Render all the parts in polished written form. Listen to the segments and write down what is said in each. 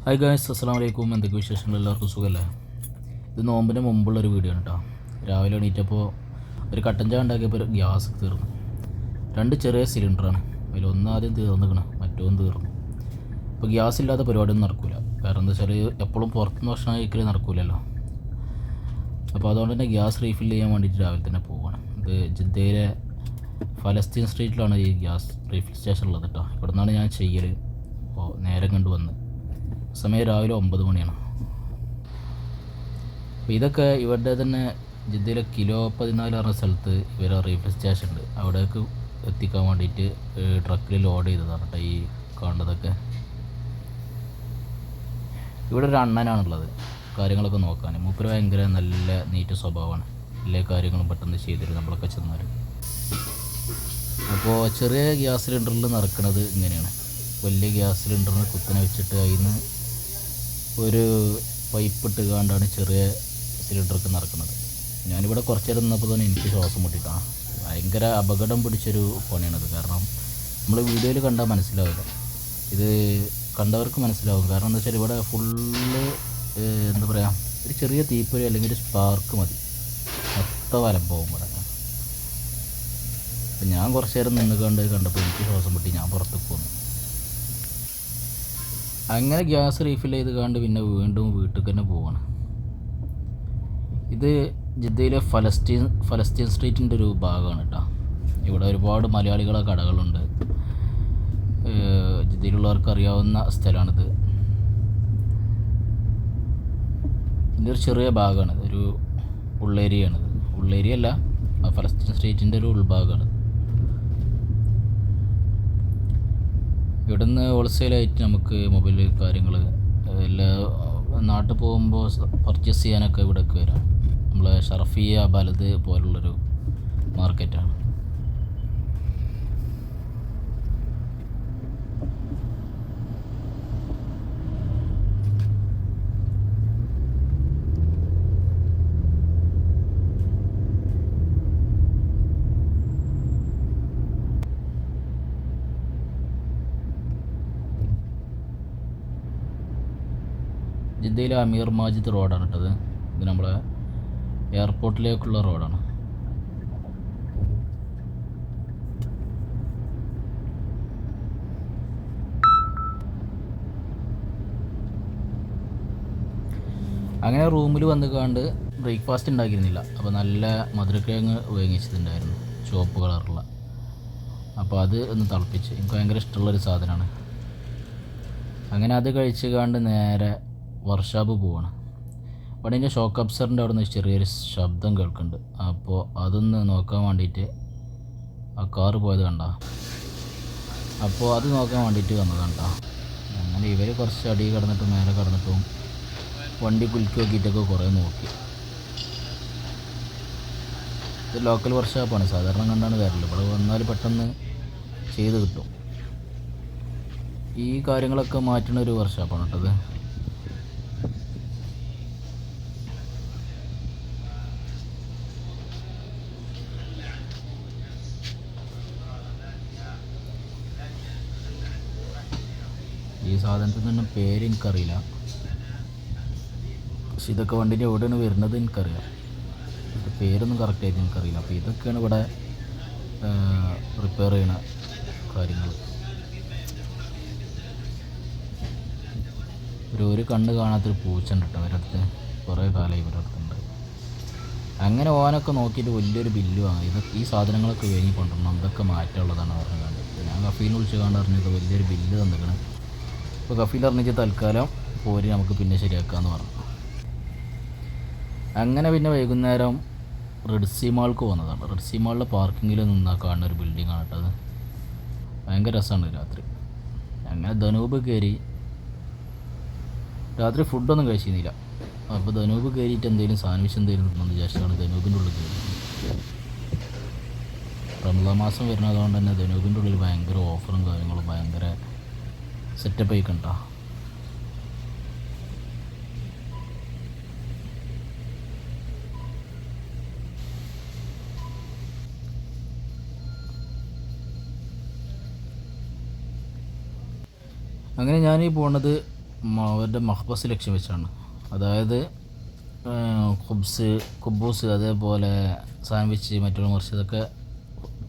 Hi guys, അസ്സലാമു അലൈക്കും. എന്തൊക്കെ വിശേഷങ്ങൾ? എല്ലാവർക്കും സുഖമല്ലേ? ഇത് നോമ്പിന് മുമ്പുള്ളൊരു വീഡിയോ ആണ് കേട്ടോ. രാവിലെ എണീറ്റപ്പോൾ ഒരു കട്ടൻ ചായ ഉണ്ടാക്കിയപ്പോൾ ഗ്യാസ് തീർന്നു. 2 ചെറിയ സിലിണ്ടറാണ്, അതിലൊന്ന് ആദ്യം തീർന്നിക്കണം, മറ്റൊന്ന് തീർന്നു. ഇപ്പോൾ ഗ്യാസ് ഇല്ലാത്ത പരിപാടിയൊന്നും നടക്കില്ല. കാരണം എന്താ വെച്ചാൽ എപ്പോഴും പുറത്തുനിന്ന് ഭക്ഷണം കഴിക്കൽ നടക്കില്ലല്ലോ. അപ്പോൾ അതുകൊണ്ട് തന്നെ ഗ്യാസ് റീഫിൽ ചെയ്യാൻ വേണ്ടിയിട്ട് രാവിലെ തന്നെ പോവുകയാണ്. ഇത് ജിദ്ദയിലെ ഫലസ്തീൻ സ്ട്രീറ്റിലാണ് ഈ ഗ്യാസ് റീഫിൽ സ്റ്റേഷൻ ഉള്ളത് കേട്ടോ. ഇവിടെ നിന്നാണ് ഞാൻ ചെയ്യൽ. അപ്പോൾ നേരം കണ്ടു വന്ന് സമയം രാവിലെ 9 മണിയാണ്. അപ്പോൾ ഇതൊക്കെ ഇവരുടെ തന്നെ ജിദ്ദയിലെ കിലോ 14 പറഞ്ഞ സ്ഥലത്ത് ഇവരെ റീഫിൽ സ്റ്റേഷൻ ഉണ്ട്. അവിടേക്ക് എത്തിക്കാൻ വേണ്ടിയിട്ട് ട്രക്കിൽ ലോഡ് ചെയ്തതാണ് കേട്ടോ ഈ കാണുന്നതൊക്കെ. ഇവിടെ ഒരു അണ്ണനാണുള്ളത് കാര്യങ്ങളൊക്കെ നോക്കാൻ. മൂപ്പര് ഭയങ്കര നല്ല നീറ്റ് സ്വഭാവമാണ്. എല്ലാ കാര്യങ്ങളും പെട്ടെന്ന് ചെയ്തിരും നമ്മളൊക്കെ ചെന്നാൽ. അപ്പോൾ ചെറിയ ഗ്യാസ് സിലിണ്ടറിൽ നടക്കുന്നത് ഇങ്ങനെയാണ്. വലിയ ഗ്യാസ് സിലിണ്ടറിന് കുത്തനെ വെച്ചിട്ട് അതിൽ നിന്ന് ഒരു പൈപ്പ് ഇട്ട് കാണ്ടാണ് ചെറിയ സിലിണ്ടറൊക്കെ നടക്കുന്നത്. ഞാനിവിടെ കുറച്ച് നേരം നിന്നപ്പോൾ തന്നെ എനിക്ക് ശ്വാസം മുട്ടിയിട്ടാണ്. ഭയങ്കര അപകടം പിടിച്ചൊരു പണിയാണത്. കാരണം നമ്മൾ വീഡിയോയിൽ കണ്ടാൽ മനസ്സിലാവില്ല, ഇത് കണ്ടവർക്ക് മനസ്സിലാവും. കാരണം എന്താ വെച്ചാൽ ഇവിടെ ഫുള്ള് എന്താ പറയുക, ഒരു ചെറിയ തീപ്പൊരി അല്ലെങ്കിൽ ഒരു സ്പാർക്ക് മതി, മൊത്തം വലമ്പാവും ഇവിടെ. അപ്പം ഞാൻ കുറച്ച് നേരം നിന്ന് കണ്ടപ്പോൾ എനിക്ക് ശ്വാസം മുട്ടി, ഞാൻ പുറത്തേക്ക് പോന്നു. അങ്ങനെ ഗ്യാസ് റീഫിൽ ചെയ്ത് കണ്ട് പിന്നെ വീണ്ടും വീട്ടിൽ തന്നെ പോവാണ്. ഇത് ജിദ്ദയിലെ ഫലസ്തീൻ സ്ട്രീറ്റിൻ്റെ ഒരു ഭാഗമാണ് കേട്ടോ. ഇവിടെ ഒരുപാട് മലയാളികളെ കടകളുണ്ട്. ജിദ്ദയിലുള്ളവർക്ക് അറിയാവുന്ന സ്ഥലമാണിത്. ഇതിൻ്റെ ഒരു ചെറിയ ഭാഗമാണ്, ഒരു ഉള്ളേരിയയാണിത്. ഉള്ളേരിയ അല്ല, ഫലസ്തീൻ സ്ട്രീറ്റിൻ്റെ ഒരു ഉൾഭാഗമാണ്. ഇവിടുന്ന് ഹോൾസെയിലായിട്ട് നമുക്ക് മൊബൈൽ കാര്യങ്ങൾ എല്ലാ നാട്ടിൽ പോകുമ്പോൾ പർച്ചേസ് ചെയ്യാനൊക്കെ ഇവിടേക്ക് വരാം. നമ്മളെ ഷറഫിയ ബലത് പോലുള്ളൊരു മാർക്കറ്റാണ്. ജിദ്ദയിലെ അമീർ മാജിദ് റോഡാണ് കേട്ടത്. ഇത് നമ്മളെ എയർപോർട്ടിലേക്കുള്ള റോഡാണ്. അങ്ങനെ റൂമിൽ വന്ന് കണ്ട് ബ്രേക്ക്ഫാസ്റ്റ് ഉണ്ടാക്കിയിരുന്നില്ല. അപ്പോൾ നല്ല മധുരക്കിഴങ്ങ് വാങ്ങിച്ചിട്ടുണ്ടായിരുന്നു, ചുവപ്പ് കളറുള്ള. അപ്പോൾ അത് ഒന്ന് തിളപ്പിച്ച്, എനിക്ക് ഭയങ്കര ഇഷ്ടമുള്ളൊരു സാധനമാണ്. അങ്ങനെ അത് കഴിച്ച് കണ്ട് നേരെ വർക്ക്ഷോപ്പ് പോവാണ്. അവിടെ എൻ്റെ ഷോക്ക് അബ്സറിൻ്റെ അവിടെ നിന്ന് ചെറിയൊരു ശബ്ദം കേൾക്കുന്നുണ്ട്. അപ്പോൾ അതൊന്ന് നോക്കാൻ വേണ്ടിയിട്ട് ആ കാറ് പോയത് കണ്ട. അപ്പോൾ അത് നോക്കാൻ വേണ്ടിയിട്ട് വന്നതാണ് കേട്ടോ. അങ്ങനെ ഇവർ കുറച്ച് അടി കിടന്നിട്ടും മേലെ കിടന്നിട്ടും വണ്ടി കുലുക്കി നോക്കിയിട്ടൊക്കെ കുറേ നോക്കി. ഇത് ലോക്കൽ വർക്ക്ഷോപ്പാണ്, സാധാരണ കണ്ടാണ് വരല്. ഇവിടെ വന്നാൽ പെട്ടെന്ന് ചെയ്ത് കിട്ടും. ഈ കാര്യങ്ങളൊക്കെ മാറ്റുന്ന ഒരു വർക്ക്ഷോപ്പാണ് കേട്ടത്. ഈ സാധനത്തിൽ തന്നെ പേര് എനിക്കറിയില്ല, പക്ഷെ ഇതൊക്കെ വണ്ടിൻ്റെ എവിടെയാണ് വരുന്നത് എനിക്കറിയാം. ഇതിൻ്റെ പേരൊന്നും കറക്റ്റായിട്ട് എനിക്കറിയില്ല. അപ്പോൾ ഇതൊക്കെയാണ് ഇവിടെ റിപ്പയർ ചെയ്യണ കാര്യങ്ങൾ. ഒരു കണ്ണ് കാണാത്തൊരു പൂച്ചയുണ്ട് കേട്ടോ ഇവരുടെ അടുത്ത്, കുറേ കാലം ഇവരുടെ അടുത്തുണ്ട്. അങ്ങനെ ഓനൊക്കെ നോക്കിയിട്ട് വലിയൊരു ബില്ല് വാങ്ങി. ഈ സാധനങ്ങളൊക്കെ വാങ്ങി കൊണ്ടുവരണം, ഇതൊക്കെ മാറ്റമുള്ളതാണ് പറഞ്ഞുകൊണ്ട് ഞാൻ കഫീലിനെ വിളിച്ച് കണ്ട് പറഞ്ഞത് വലിയൊരു ബില്ല് തന്നിക്കണം. ഇപ്പോൾ കഫീൽ അറിഞ്ഞിട്ട് തൽക്കാലം പോരി നമുക്ക് പിന്നെ ശരിയാക്കാമെന്ന് പറഞ്ഞു. അങ്ങനെ പിന്നെ വൈകുന്നേരം റെഡ്സി മാൾക്ക് വന്നതാണ്. റെഡ്സി മാളിലെ പാർക്കിങ്ങിൽ നിന്നാൽ കാണുന്ന ഒരു ബിൽഡിങ്ങാണ് കേട്ടത്. ഭയങ്കര രസമാണ് രാത്രി. അങ്ങനെ ധനൂപ് കയറി. രാത്രി ഫുഡൊന്നും കഴിച്ചിരുന്നില്ല. അപ്പോൾ ധനൂപ് കയറിയിട്ട് എന്തെങ്കിലും സാൻഡ്വിച്ച് എന്തെങ്കിലും തിന്നെന്ന് വിചാരിച്ചാണ് ധനൂപിൻ്റെ ഉള്ളിൽ കയറി. റമദാൻ മാസം വരുന്നതുകൊണ്ട് തന്നെ ധനൂപിൻ്റെ ഉള്ളിൽ ഭയങ്കര ഓഫറും കാര്യങ്ങളും ഭയങ്കര സെറ്റപ്പ് ആയി കണ്ട. അങ്ങനെ ഞാനീ പോണത് അവരുടെ മഹ്ബസ് ലക്ഷ്യം വെച്ചാണ്. അതായത് കുബൂസ് അതേപോലെ സാൻഡ്വിച്ച് മറ്റുള്ള മറിച്ച് ഇതൊക്കെ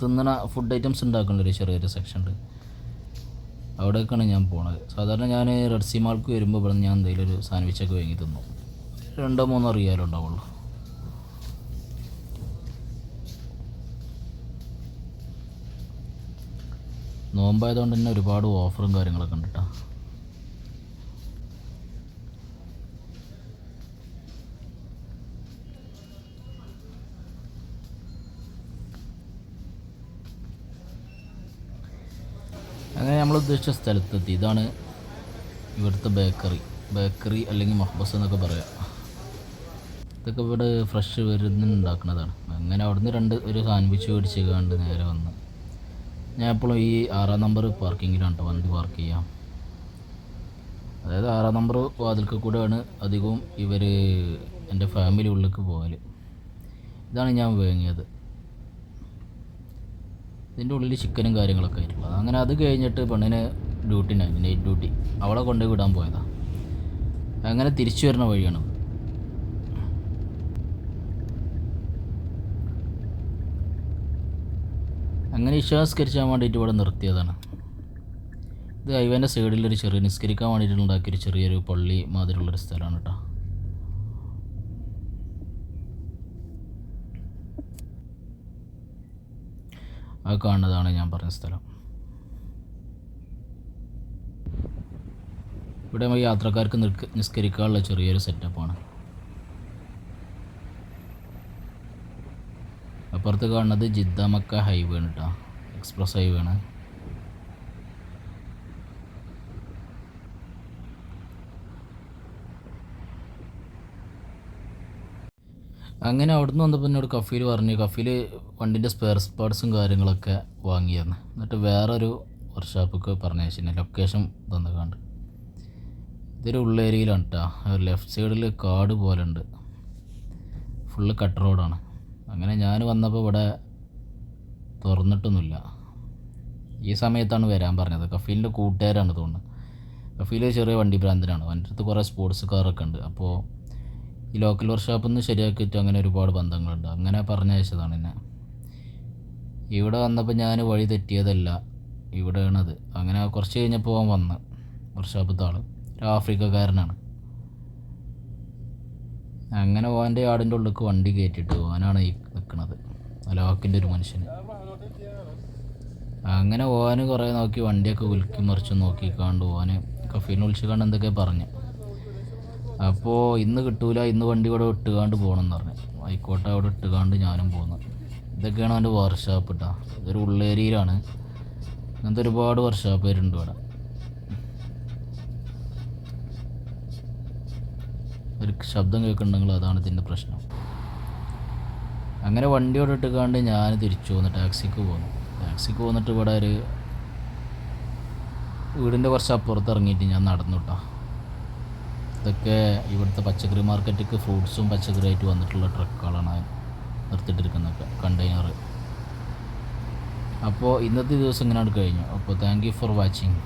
തിന്നണ ഫുഡ് ഐറ്റംസ് ഉണ്ടാക്കുന്നൊരു ചെറിയൊരു സെക്ഷൻ ഉണ്ട്. അവിടേക്കാണ് ഞാൻ പോണത്. സാധാരണ ഞാൻ റെഡ് സി മാൾക്ക് വരുമ്പോൾ ഇവിടെ ഞാൻ എന്തെങ്കിലും ഒരു സാൻഡ്വിച്ചൊക്കെ വാങ്ങി തിന്നു. 2-3 റിയാലും ഉണ്ടാവുള്ളൂ. നോമ്പായതുകൊണ്ട് തന്നെ ഒരുപാട് ഓഫറും കാര്യങ്ങളൊക്കെ ഉണ്ട് കേട്ടോ. അങ്ങനെ നമ്മൾ ഉദ്ദേശിച്ച സ്ഥലത്തെത്തി. ഇതാണ് ഇവിടുത്തെ ബേക്കറി അല്ലെങ്കിൽ മഹ്ബസ് എന്നൊക്കെ പറയാം. ഇതൊക്കെ ഇവിടെ ഫ്രഷ് ഉണ്ടാക്കുന്നതാണ്. അങ്ങനെ അവിടുന്ന് ഒരു സാൻഡ്വിച്ച് മേടിച്ച് കണ്ട് നേരെ വന്ന് ഞാൻ എപ്പോഴും ഈ 6-ാം നമ്പർ പാർക്കിങ്ങിലാണ് കേട്ടോ വണ്ടി പാർക്ക് ചെയ്യാം. അതായത് 6-ാം നമ്പർ വാതിൽക്ക് കൂടെയാണ് അധികവും എൻ്റെ ഫാമിലി ഉള്ളിലേക്ക് പോകൽ. ഇതാണ് ഞാൻ വാങ്ങിയത്. ഇതിൻ്റെ ഉള്ളിൽ ചിക്കനും കാര്യങ്ങളൊക്കെ ആയിട്ടുള്ളത്. അങ്ങനെ അത് കഴിഞ്ഞിട്ട് പെണ്ണിന് നൈറ്റ് ഡ്യൂട്ടി അവളെ കൊണ്ടുപോയി വിടാൻ പോയതാണ്. അങ്ങനെ തിരിച്ചു വരുന്ന വഴിയാണ്. അങ്ങനെ നിസ്കരിക്കാൻ വേണ്ടിയിട്ട് ഇവിടെ നിർത്തിയതാണ്. ഇത് ഹൈവേൻ്റെ സൈഡിലൊരു നിസ്കരിക്കാൻ വേണ്ടിയിട്ട് ഉണ്ടാക്കിയൊരു ചെറിയൊരു പള്ളി മാതിരിയുള്ളൊരു സ്ഥലമാണ് കേട്ടോ. അത് കാണുന്നതാണ് ഞാൻ പറഞ്ഞ സ്ഥലം. ഇവിടെ യാത്രക്കാർക്ക് നിസ്കരിക്കാനുള്ള ചെറിയൊരു സെറ്റപ്പാണ്. അപ്പുറത്ത് കാണുന്നത് ജിദ്ദ മക്ക ഹൈവേ ആണ് കേട്ടോ, എക്സ്പ്രസ് ഹൈവേ ആണ്. അങ്ങനെ അവിടുന്ന് വന്നപ്പോൾ എന്നോട് കഫീൽ വണ്ടീൻ്റെ സ്പെയർ പാർട്സും കാര്യങ്ങളൊക്കെ വാങ്ങിയായിരുന്നു. എന്നിട്ട് വേറൊരു വർക്ക്ഷോപ്പൊക്കെ പറഞ്ഞയച്ചിരുന്നു. ലൊക്കേഷൻ തന്നുകാണ്ട് ഇതൊരു ഉള്ളേരിയയിലാണ് കേട്ടോ. ലെഫ്റ്റ് സൈഡിൽ കാട് പോലെ ഉണ്ട്, ഫുള്ള് കട്ട് റോഡാണ്. അങ്ങനെ ഞാൻ വന്നപ്പോൾ ഇവിടെ തുറന്നിട്ടൊന്നുമില്ല. ഈ സമയത്താണ് വരാൻ പറഞ്ഞത്. കഫീലിൻ്റെ കൂട്ടുകാരാണ് തോന്നുന്നത്. കഫീൽ ചെറിയ വണ്ടി ഭ്രാന്തനാണ്. അവൻ്റെ അടുത്ത് കുറേ സ്പോർട്സ് കാറൊക്കെ ഉണ്ട്. അപ്പോൾ ഈ ലോക്കൽ വർക്ക്ഷോപ്പിൽ നിന്ന് ശരിയാക്കിയിട്ട് അങ്ങനെ ഒരുപാട് ബന്ധങ്ങളുണ്ട്. അങ്ങനെ പറഞ്ഞയച്ചതാണ് എന്നെ. ഇവിടെ വന്നപ്പോൾ ഞാൻ വഴി തെറ്റിയതല്ല, ഇവിടെയാണത്. അങ്ങനെ കുറച്ച് കഴിഞ്ഞപ്പോൾ അവൻ വന്ന് വർക്ക്ഷോപ്പത്തെ ആൾ ഒരു ആഫ്രിക്കക്കാരനാണ്. അങ്ങനെ ഓൻ്റെ ആടിൻ്റെ ഉള്ളിലേക്ക് വണ്ടി കയറ്റിയിട്ട് ഓനാണ് ഈ നിൽക്കുന്നത്, അലാക്കിൻ്റെ ഒരു മനുഷ്യന്. അങ്ങനെ ഓന് കുറേ നോക്കി വണ്ടിയൊക്കെ ഉലുക്കി മറിച്ച് നോക്കിക്കാണ്ട് ഓന് കഫീലിനെ വിളിച്ച് കണ്ട് എന്തൊക്കെ പറഞ്ഞു. അപ്പോൾ ഇന്ന് കിട്ടൂല, ഇന്ന് വണ്ടി ഇവിടെ ഇട്ടുകാണ്ട് പോകണമെന്ന് പറഞ്ഞു. ആയിക്കോട്ടെ, അവിടെ ഇട്ടുകാണ്ട് ഞാനും പോന്നു. ഇതൊക്കെയാണ് അവൻ്റെ വർക്ക്ഷോപ്പ് കേട്ടോ. ഇതൊരു ഉള്ളേരിയയിലാണ്. അങ്ങനത്തെ ഒരുപാട് വർക്ക്ഷോപ്പ് വരുന്നുണ്ട് ഇവിടെ. ഒരു ശബ്ദം കേൾക്കുന്നുണ്ടെങ്കിൽ അതാണ് ഇതിൻ്റെ പ്രശ്നം. അങ്ങനെ വണ്ടിയോടെ ഇട്ടുകാണ്ട് ഞാൻ തിരിച്ചു പോന്നു, ടാക്സിക്ക് പോന്നിട്ട് ഇവിടെ ഒരു വീടിൻ്റെ കുറച്ച് അപ്പുറത്ത് ഇറങ്ങിയിട്ട് ഞാൻ നടന്നു കേട്ടോ. ഇതൊക്കെ ഇവിടുത്തെ പച്ചക്കറി മാർക്കറ്റിക്ക് ഫ്രൂട്ട്സും പച്ചക്കറിയായിട്ട് വന്നിട്ടുള്ള ട്രക്കുകളാണ് നിർത്തിയിട്ടിരിക്കുന്നതൊക്കെ, കണ്ടെയ്നർ. അപ്പോൾ ഇന്നത്തെ ദിവസം ഇങ്ങനെയാണ് കഴിഞ്ഞു. അപ്പോൾ താങ്ക് യു ഫോർ വാച്ചിങ്.